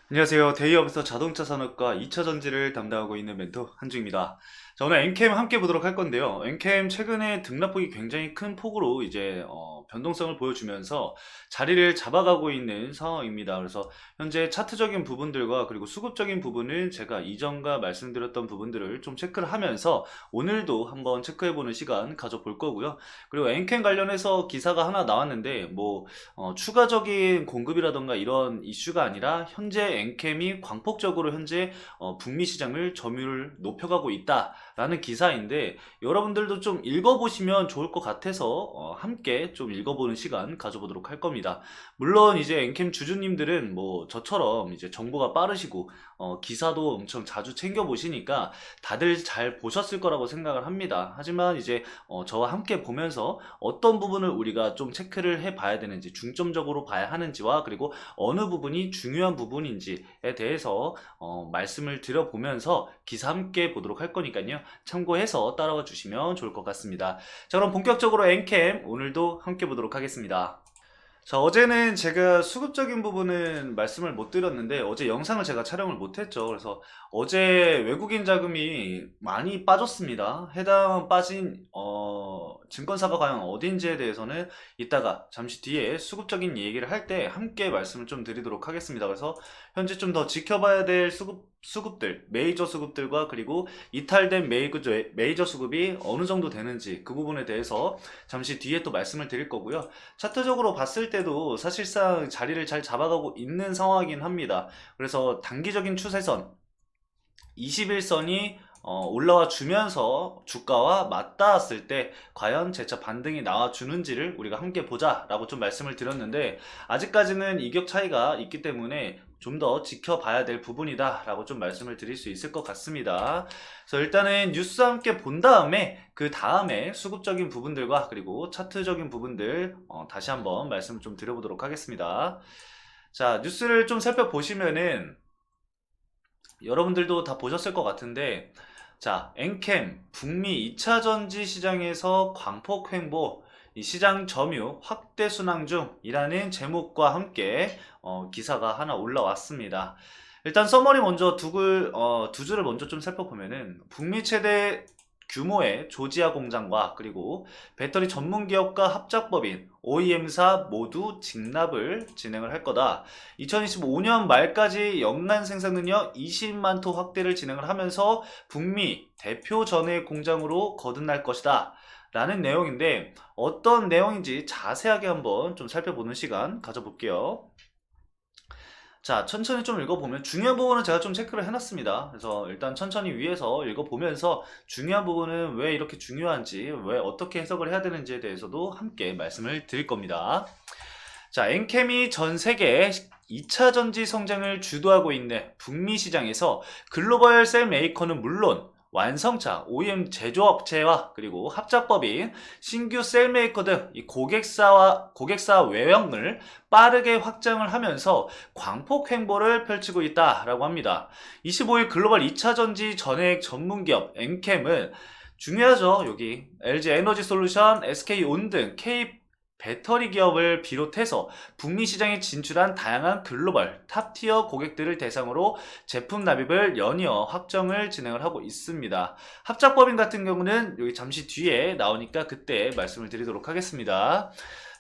안녕하세요. 데이업에서 자동차 산업과 2차 전지를 담당하고 있는 멘토 한주입니다. 자, 오늘 엔캠 함께 보도록 할 건데요. 엔캠 최근에 등락폭이 굉장히 큰 폭으로 이제 변동성을 보여주면서 자리를 잡아가고 있는 상황입니다. 그래서 현재 차트적인 부분들과 그리고 수급적인 부분은 제가 이전과 말씀드렸던 부분들을 좀 체크를 하면서 오늘도 한번 체크해보는 시간 가져볼 거고요. 그리고 엔캠 관련해서 기사가 하나 나왔는데 추가적인 공급이라던가 이런 이슈가 아니라 현재 엔캠이 광폭적으로 현재 북미 시장을 점유율을 높여가고 있다라는 기사인데 여러분들도 좀 읽어보시면 좋을 것 같아서 함께 좀 읽어보는 시간 가져보도록 할 겁니다. 물론 이제 엔캠 주주님들은 뭐 저처럼 이제 정보가 빠르시고 기사도 엄청 자주 챙겨보시니까 다들 잘 보셨을 거라고 생각을 합니다. 하지만 이제 저와 함께 보면서 어떤 부분을 우리가 좀 체크를 해봐야 되는지 중점적으로 봐야 하는지와 그리고 어느 부분이 중요한 부분인지에 대해서 말씀을 드려보면서 기사 함께 보도록 할 거니까요. 참고해서 따라와 주시면 좋을 것 같습니다. 자, 그럼 본격적으로 엔캠 오늘도 함께 보도록 하겠습니다. 자, 어제는 제가 수급적인 부분은 말씀을 못 드렸는데 어제 영상을 제가 촬영을 못 했죠. 그래서 어제 외국인 자금이 많이 빠졌습니다. 해당 빠진 증권사가 과연 어딘지에 대해서는 이따가 잠시 뒤에 수급적인 얘기를 할 때 함께 말씀을 좀 드리도록 하겠습니다. 그래서 현재 좀 더 지켜봐야 될 수급들, 메이저 수급들과 그리고 이탈된 메이저 수급이 어느 정도 되는지 그 부분에 대해서 잠시 뒤에 또 말씀을 드릴 거고요. 차트적으로 봤을 때도 사실상 자리를 잘 잡아가고 있는 상황이긴 합니다. 그래서 단기적인 추세선 21선이 올라와 주면서 주가와 맞닿았을 때 과연 재차 반등이 나와 주는지를 우리가 함께 보자 라고 좀 말씀을 드렸는데 아직까지는 이격 차이가 있기 때문에 좀 더 지켜봐야 될 부분이다 라고 좀 말씀을 드릴 수 있을 것 같습니다. 그래서 일단은 뉴스 함께 본 다음에 그 다음에 수급적인 부분들과 그리고 차트적인 부분들 다시 한번 말씀을 좀 드려보도록 하겠습니다. 자, 뉴스를 좀 살펴보시면은 여러분들도 다 보셨을 것 같은데 자, 엔캠 북미 2차 전지 시장에서 광폭 횡보 이 시장 점유 확대 순항 중이라는 제목과 함께 기사가 하나 올라왔습니다. 일단 서머리 먼저 두 줄을 먼저 좀 살펴보면은 북미 최대 규모의 조지아 공장과 그리고 배터리 전문 기업과 합작법인 OEM사 모두 직납을 진행을 할 거다. 2025년 말까지 연간 생산 능력 20만 톤 확대를 진행을 하면서 북미 대표 전해 공장으로 거듭날 것이다. 라는 내용인데 어떤 내용인지 자세하게 한번 좀 살펴보는 시간 가져볼게요. 자, 천천히 좀 읽어보면 중요한 부분은 제가 좀 체크를 해놨습니다. 그래서 일단 천천히 위에서 읽어보면서 중요한 부분은 왜 이렇게 중요한지, 왜 어떻게 해석을 해야 되는지에 대해서도 함께 말씀을 드릴 겁니다. 자, 엔캠이 전 세계 2차 전지 성장을 주도하고 있는 북미 시장에서 글로벌 셀 메이커는 물론 완성차, OEM 제조업체와 그리고 합작법인 신규 셀메이커 등 이 고객사 외형을 빠르게 확장을 하면서 광폭 횡보를 펼치고 있다라고 합니다. 25일 글로벌 2차 전지 전액 전문기업 엔캠은 중요하죠. 여기 LG 에너지 솔루션, SK온 등 K 배터리 기업을 비롯해서 북미 시장에 진출한 다양한 글로벌 탑티어 고객들을 대상으로 제품 납입을 연이어 확정을 진행을 하고 있습니다. 합작법인 같은 경우는 여기 잠시 뒤에 나오니까 그때 말씀을 드리도록 하겠습니다.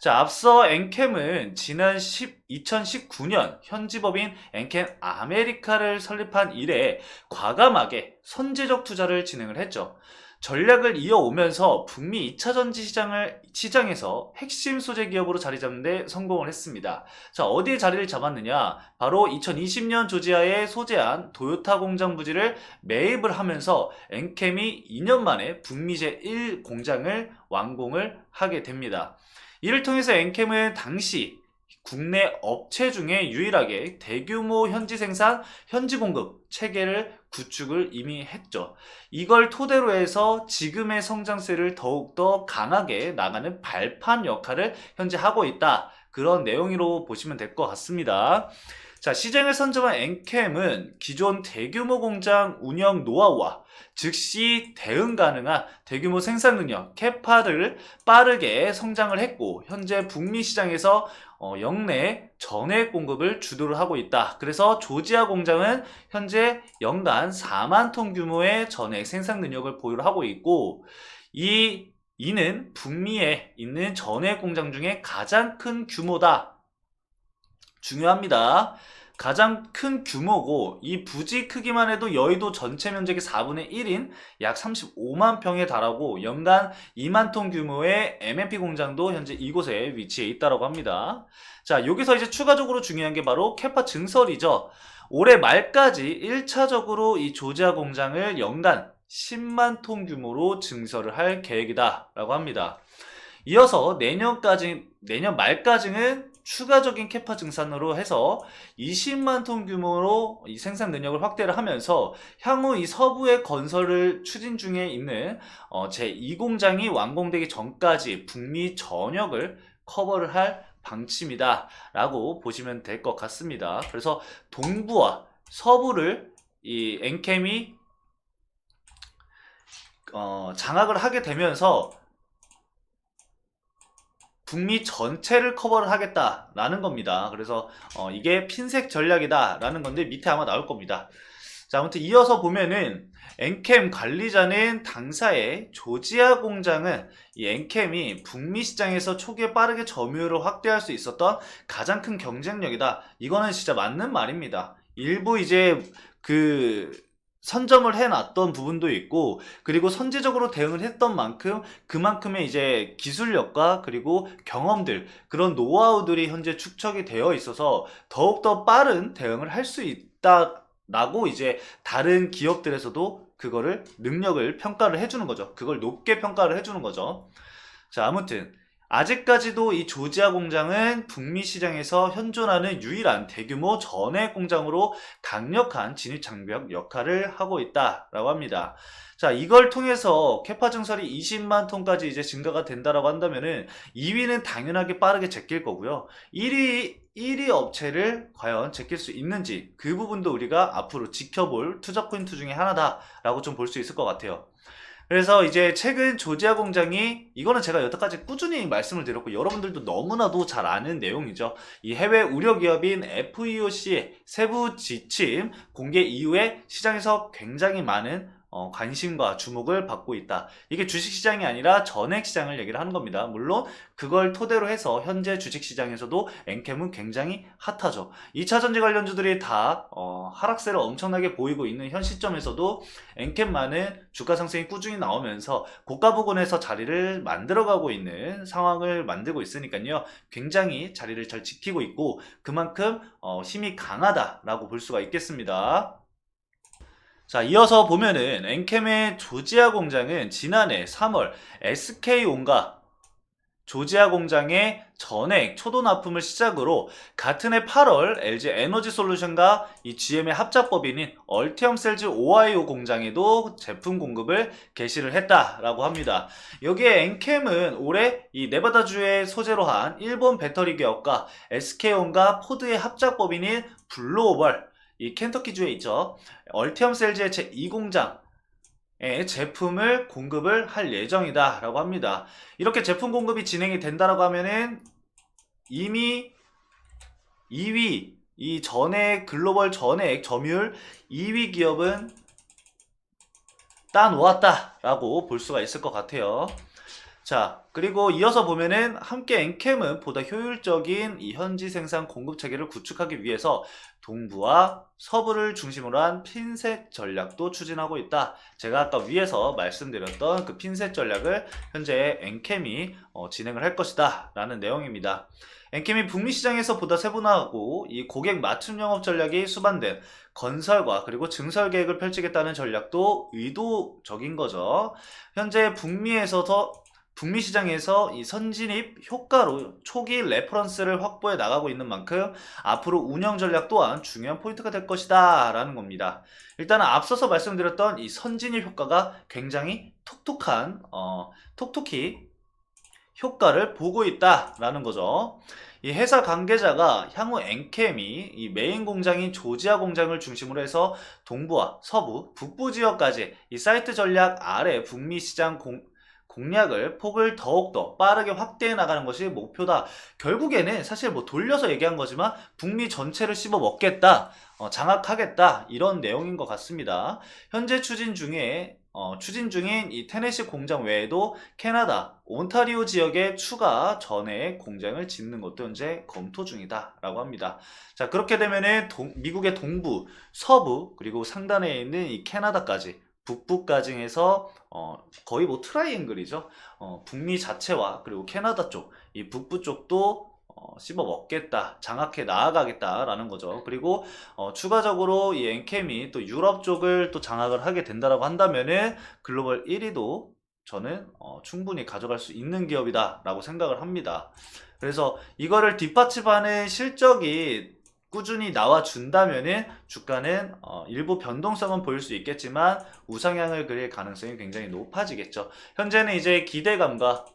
자, 앞서 엔캠은 지난 2019년 현지법인 엔캠 아메리카를 설립한 이래 과감하게 선제적 투자를 진행을 했죠. 전략을 이어오면서 북미 2차 전지 시장에서 핵심 소재 기업으로 자리 잡는 데 성공을 했습니다. 자, 어디에 자리를 잡았느냐? 바로 2020년 조지아에 소재한 도요타 공장 부지를 매입을 하면서 엔캠이 2년 만에 북미 제1 공장을 완공을 하게 됩니다. 이를 통해서 엔캠은 당시 국내 업체 중에 유일하게 대규모 현지 생산, 현지 공급 체계를 구축을 이미 했죠. 이걸 토대로 해서 지금의 성장세를 더욱더 강하게 나가는 발판 역할을 현재 하고 있다. 그런 내용으로 보시면 될 것 같습니다. 자, 시장을 선점한 엔캠은 기존 대규모 공장 운영 노하우와 즉시 대응 가능한 대규모 생산 능력, 캐파를 빠르게 성장을 했고 현재 북미 시장에서 영내 전해액 공급을 주도를 하고 있다. 그래서 조지아 공장은 현재 연간 4만 톤 규모의 전해액 생산 능력을 보유를 하고 있고, 이는 북미에 있는 전해액 공장 중에 가장 큰 규모다. 중요합니다. 가장 큰 규모고, 이 부지 크기만 해도 여의도 전체 면적의 4분의 1인 약 35만 평에 달하고, 연간 2만 톤 규모의 MMP 공장도 현재 이곳에 위치해 있다고 합니다. 자, 여기서 이제 추가적으로 중요한 게 바로 캐파 증설이죠. 올해 말까지 1차적으로 이 조지아 공장을 연간 10만 톤 규모로 증설을 할 계획이다 라고 합니다. 이어서 내년 말까지는 추가적인 캐파 증산으로 해서 20만 톤 규모로 이 생산 능력을 확대를 하면서 향후 이 서부의 건설을 추진 중에 있는 제2공장이 완공되기 전까지 북미 전역을 커버를 할 방침이다 라고 보시면 될 것 같습니다. 그래서 동부와 서부를 이 엔캠이 장악을 하게 되면서 북미 전체를 커버를 하겠다라는 겁니다. 그래서 이게 핀셋 전략이다라는 건데 밑에 아마 나올 겁니다. 자, 아무튼 이어서 보면은 엔캠 관리자는 당사의 조지아 공장은 이 엔캠이 북미 시장에서 초기에 빠르게 점유율을 확대할 수 있었던 가장 큰 경쟁력이다. 이거는 진짜 맞는 말입니다. 일부 이제 선점을 해놨던 부분도 있고, 그리고 선제적으로 대응을 했던 만큼 그만큼의 이제 기술력과 그리고 경험들, 그런 노하우들이 현재 축적이 되어 있어서 더욱더 빠른 대응을 할 수 있다라고 이제 다른 기업들에서도 그거를 능력을 평가를 해주는 거죠. 그걸 높게 평가를 해주는 거죠. 자, 아무튼 아직까지도 이 조지아 공장은 북미 시장에서 현존하는 유일한 대규모 전해액 공장으로 강력한 진입 장벽 역할을 하고 있다라고 합니다. 자, 이걸 통해서 캐파 증설이 20만 톤까지 이제 증가가 된다라고 한다면은 2위는 당연하게 빠르게 제낄 거고요. 1위 업체를 과연 제낄 수 있는지, 그 부분도 우리가 앞으로 지켜볼 투자 포인트 중에 하나다라고 좀 볼 수 있을 것 같아요. 그래서 이제 최근 조지아 공장이, 이거는 제가 여태까지 꾸준히 말씀을 드렸고 여러분들도 너무나도 잘 아는 내용이죠. 이 해외 우려 기업인 FEOC의 세부 지침 공개 이후에 시장에서 굉장히 많은 관심과 주목을 받고 있다. 이게 주식시장이 아니라 전액시장을 얘기를 하는 겁니다. 물론 그걸 토대로 해서 현재 주식시장에서도 엔캠은 굉장히 핫하죠. 2차전지 관련주들이 다 하락세를 엄청나게 보이고 있는 현 시점에서도 엔캠만은 주가 상승이 꾸준히 나오면서 고가 부근에서 자리를 만들어가고 있는 상황을 만들고 있으니까요. 굉장히 자리를 잘 지키고 있고 그만큼 힘이 강하다라고 볼 수가 있겠습니다. 자, 이어서 보면은 엔캠의 조지아 공장은 지난해 3월 SK온과 조지아 공장의 전액 초도 납품을 시작으로 같은 해 8월 LG 에너지 솔루션과 이 GM의 합작법인인 얼티엄 셀즈 오하이오 공장에도 제품 공급을 개시를 했다라고 합니다. 여기에 엔캠은 올해 이 네바다주에 소재로 한 일본 배터리 기업과 SK온과 포드의 합작법인인 블루오벌, 이 켄터키주에 있죠. 얼티엄 셀즈의 제2공장에 제품을 공급을 할 예정이다 라고 합니다. 이렇게 제품 공급이 진행이 된다라고 하면은 이미 2위, 이 전액 글로벌 전액 점유율 2위 기업은 따놓았다 라고 볼 수가 있을 것 같아요. 자, 그리고 이어서 보면은 함께 엔캠은 보다 효율적인 이 현지 생산 공급 체계를 구축하기 위해서 동부와 서부를 중심으로 한 핀셋 전략도 추진하고 있다. 제가 아까 위에서 말씀드렸던 그 핀셋 전략을 현재 엔캠이 진행을 할 것이다 라는 내용입니다. 엔캠이 북미 시장에서 보다 세분화하고 이 고객 맞춤 영업 전략이 수반된 건설과 그리고 증설 계획을 펼치겠다는 전략도 의도적인 거죠. 현재 북미 시장에서 이 선진입 효과로 초기 레퍼런스를 확보해 나가고 있는 만큼 앞으로 운영 전략 또한 중요한 포인트가 될 것이다 라는 겁니다. 일단 앞서서 말씀드렸던 이 선진입 효과가 굉장히 톡톡히 효과를 보고 있다 라는 거죠. 이 회사 관계자가 향후 엔캠이 이 메인 공장인 조지아 공장을 중심으로 해서 동부와 서부, 북부 지역까지 이 사이트 전략 아래 북미 시장 공략을 폭을 더욱더 빠르게 확대해 나가는 것이 목표다. 결국에는 사실 뭐 돌려서 얘기한 거지만 북미 전체를 씹어 먹겠다, 장악하겠다, 이런 내용인 것 같습니다. 현재 추진 중인 이 테네시 공장 외에도 캐나다 온타리오 지역에 추가 전해 공장을 짓는 것도 현재 검토 중이다라고 합니다. 자, 그렇게 되면은 미국의 동부, 서부, 그리고 상단에 있는 이 캐나다까지, 북부까지 해서 거의 뭐 트라이앵글이죠. 북미 자체와 그리고 캐나다 쪽, 이 북부 쪽도 씹어 먹겠다, 장악해 나아가겠다라는 거죠. 그리고 추가적으로 이 엔캠이 또 유럽 쪽을 또 장악을 하게 된다라고 한다면은 글로벌 1위도 저는 충분히 가져갈 수 있는 기업이다 라고 생각을 합니다. 그래서 이거를 뒷받침하는 실적이 꾸준히 나와준다면은 주가는 일부 변동성은 보일 수 있겠지만 우상향을 그릴 가능성이 굉장히 높아지겠죠. 현재는 이제 기대감과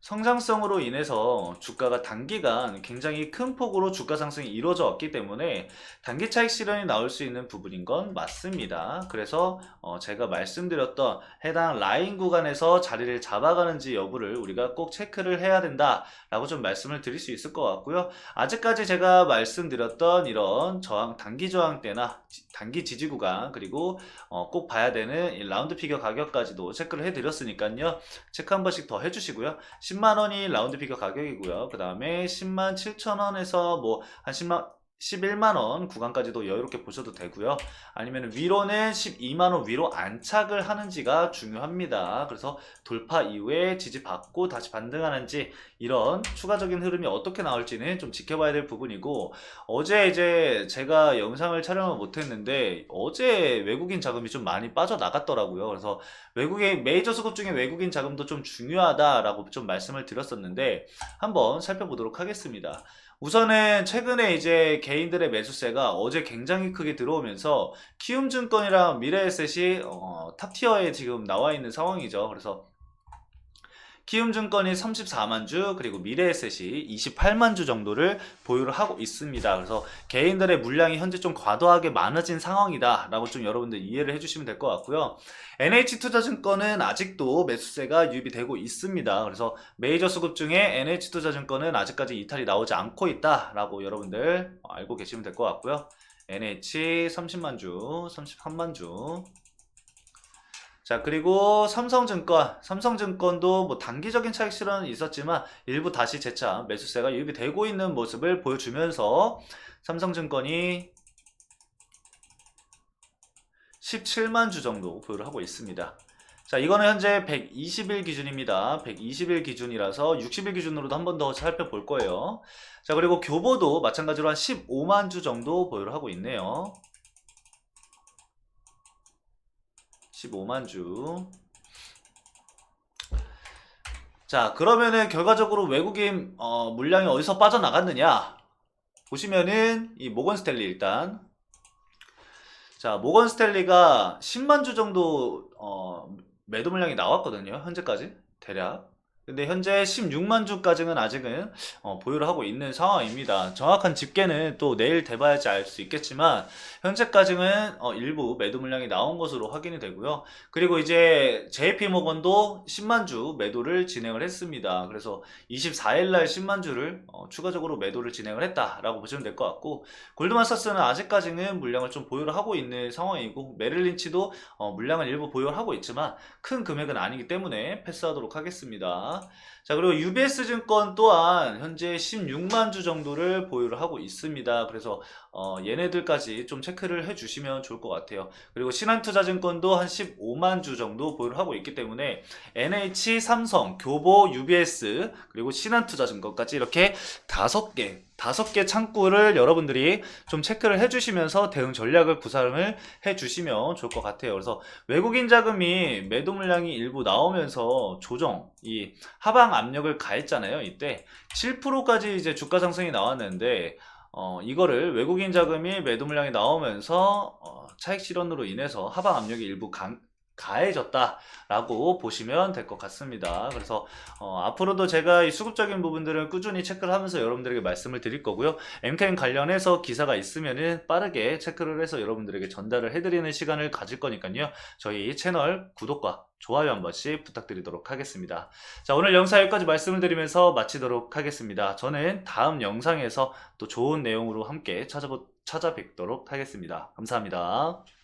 성장성으로 인해서 주가가 단기간 굉장히 큰 폭으로 주가 상승이 이루어져 왔기 때문에 단기 차익 실현이 나올 수 있는 부분인 건 맞습니다. 그래서 제가 말씀드렸던 해당 라인 구간에서 자리를 잡아가는지 여부를 우리가 꼭 체크를 해야 된다 라고 좀 말씀을 드릴 수 있을 것 같고요. 아직까지 제가 말씀드렸던 이런 단기 저항대나 단기 지지 구간, 그리고 꼭 봐야 되는 이 라운드 피겨 가격까지도 체크를 해드렸으니까요. 체크 한 번씩 더 해주시고요. 10만원이 라운드 피겨 가격이고요. 그 다음에 10만 7천원에서 뭐 한 11만원 구간까지도 여유롭게 보셔도 되고요. 아니면 위로는 12만원 위로 안착을 하는지가 중요합니다. 그래서 돌파 이후에 지지받고 다시 반등하는지, 이런 추가적인 흐름이 어떻게 나올지는 좀 지켜봐야 될 부분이고, 어제 이제 제가 영상을 촬영을 못했는데 어제 외국인 자금이 좀 많이 빠져나갔더라고요. 그래서 메이저 수급 중에 외국인 자금도 좀 중요하다라고 좀 말씀을 드렸었는데 한번 살펴보도록 하겠습니다. 우선은 최근에 이제 개인들의 매수세가 어제 굉장히 크게 들어오면서 키움증권이랑 미래에셋이 탑티어에 지금 나와 있는 상황이죠. 그래서 키움증권이 34만 주, 그리고 미래에셋이 28만 주 정도를 보유를 하고 있습니다. 그래서 개인들의 물량이 현재 좀 과도하게 많아진 상황이다 라고 좀 여러분들 이해를 해주시면 될 것 같고요. NH투자증권은 아직도 매수세가 유입이 되고 있습니다. 그래서 메이저 수급 중에 NH투자증권은 아직까지 이탈이 나오지 않고 있다 라고 여러분들 알고 계시면 될 것 같고요. NH 30만 주, 33만 주. 자, 그리고 삼성증권도 뭐 단기적인 차익 실현은 있었지만 일부 다시 재차 매수세가 유입이 되고 있는 모습을 보여주면서 삼성증권이 17만 주 정도 보유를 하고 있습니다. 자, 이거는 현재 120일 기준입니다. 120일 기준이라서 60일 기준으로도 한 번 더 살펴볼 거예요. 자, 그리고 교보도 마찬가지로 한 15만 주 정도 보유를 하고 있네요. 15만 주. 자, 그러면은 결과적으로 외국인 물량이 어디서 빠져나갔느냐 보시면은 이 모건스탠리, 일단 자, 모건스탠리가 10만 주 정도 매도 물량이 나왔거든요. 현재까지 대략. 근데 현재 16만 주까지는 아직은 보유를 하고 있는 상황입니다. 정확한 집계는 또 내일 돼봐야지 알 수 있겠지만 현재까지는 일부 매도 물량이 나온 것으로 확인이 되고요. 그리고 이제 JP모건도 10만 주 매도를 진행을 했습니다. 그래서 24일날 10만 주를 추가적으로 매도를 진행을 했다라고 보시면 될 것 같고, 골드만삭스는 아직까지는 물량을 좀 보유를 하고 있는 상황이고, 메릴린치도 물량을 일부 보유를 하고 있지만 큰 금액은 아니기 때문에 패스하도록 하겠습니다. 자, 그리고 UBS 증권 또한 현재 16만 주 정도를 보유를 하고 있습니다. 그래서 얘네들까지 좀 체크를 해주시면 좋을 것 같아요. 그리고 신한투자증권도 한 15만 주 정도 보유를 하고 있기 때문에 NH, 삼성, 교보, UBS, 그리고 신한투자증권까지 이렇게 5개 창구를 여러분들이 좀 체크를 해주시면서 대응 전략을 구상을 해주시면 좋을 것 같아요. 그래서 외국인 자금이 매도 물량이 일부 나오면서 이 하방 압력을 가했잖아요. 이때 7%까지 이제 주가 상승이 나왔는데 이거를 외국인 자금이 매도 물량이 나오면서 차익 실현으로 인해서 하방 압력이 일부 가해졌다라고 보시면 될 것 같습니다. 그래서 앞으로도 제가 이 수급적인 부분들은 꾸준히 체크를 하면서 여러분들에게 말씀을 드릴 거고요. MKN 관련해서 기사가 있으면은 빠르게 체크를 해서 여러분들에게 전달을 해드리는 시간을 가질 거니까요. 저희 채널 구독과 좋아요 한 번씩 부탁드리도록 하겠습니다. 자, 오늘 영상 여기까지 말씀을 드리면서 마치도록 하겠습니다. 저는 다음 영상에서 또 좋은 내용으로 함께 찾아뵙도록 하겠습니다. 감사합니다.